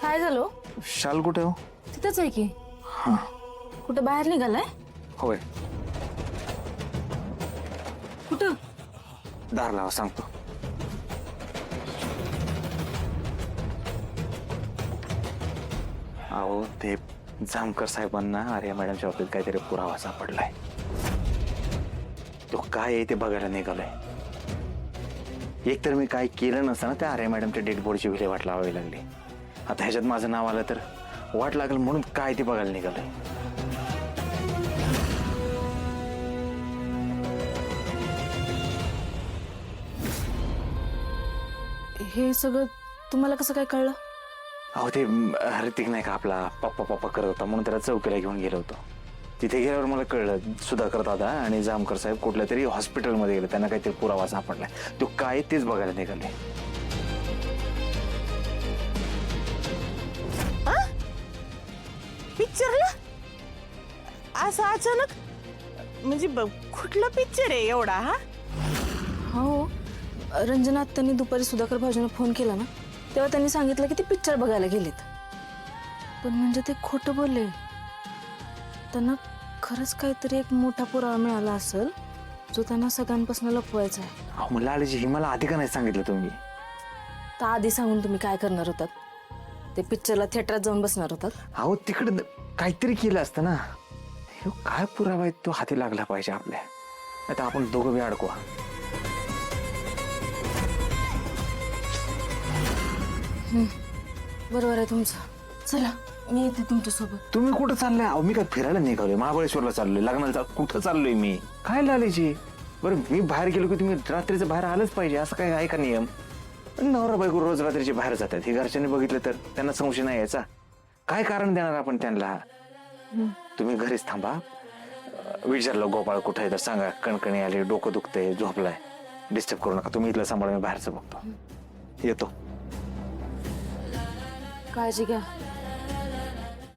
काय झालं? शाल कुठे हो? तिथंच आहे की. हा कुठं बाहेर निघालाय? होय, कुठं? दार लावा सांगतो. अहो ते जामकर साहेबांना आर्या मॅडमच्या बाबतीत काहीतरी पुरावा सापडलाय. तो काय आहे ते बघायला निघालोय. एकतर मी काय केलं नसताना त्या आर्या मॅडमच्या डेड बॉडीची विल्हेवाट लावावी लागली. आता ह्याच्यात माझं नाव आलं तर वाट लागेल म्हणून काय ते बघायला निघालोय. हे सगळं तुम्हाला कसं काय कळलं? अहो ते हृतिक नाही का आपला पप्पा पप्पा करत होता म्हणून त्याला चौकीला घेऊन गेलो होतो. तिथे गेल्यावर मला कळलं सुधाकर दादा आणि जामकर साहेब कुठल्या तरी हॉस्पिटलमध्ये गेले. त्यांना काहीतरी पुरावा सापडलाय. तो काय तेच बघायला निघाले. पिक्चरला असं अचानक म्हणजे कुठला पिक्चर आहे एवढा? हा हो, रंजना त्यांनी दुपारी सुधाकर भाऊजींना फोन केला ना, तेव्हा त्यांनी सांगितलं की ते पिक्चर बघायला गेलेत. पण म्हणजे ते खोटं बोलले. त्यांना खरंच काहीतरी एक मोठा पुरावा मिळाला असेल जो त्यांना सगळ्यांपासून लपवायचा आहे. अहो मग लालजी हे मला आधी का नाही सांगितलं तुम्ही? तर आधी सांगून तुम्ही काय करणार होतात? ते पिक्चरला थिएटरात जाऊन बसणार होतात? अहो तिकडं काहीतरी केलं असतं ना. हे काय पुरावा आहे तो हाती लागला पाहिजे आपल्या. आता आपण दोघं बी अडकवा. बरोबर आहे तुमचं. चला मी येते तुमच्यासोबत. तुम्ही कुठं चाललाय? अहो मी काय फिरायला निघालोय, महाबळेश्वरला चाललोय, लग्नाला कुठं चाललोय मी? काय लालायची? बरं मी बाहेर गेलो की तुम्ही रात्रीचं बाहेर आलंच पाहिजे असं काय आहे का नियम? नवरा बायको रोज रात्रीचे बाहेर जातात. हे घरच्यांनी बघितलं तर त्यांना संशय नाही यायचा. काय कारण देणार आपण त्यांना? तुम्ही घरीच थांबा. विचारलं गोपाळ कुठं आहे तर सांगा कणकणी आली, डोकं दुखतंय, झोपलाय. डिस्टर्ब करू नका. तुम्ही इथलं सांभाळा, मी बाहेरचं बघतो. येतो. काळजी घ्या.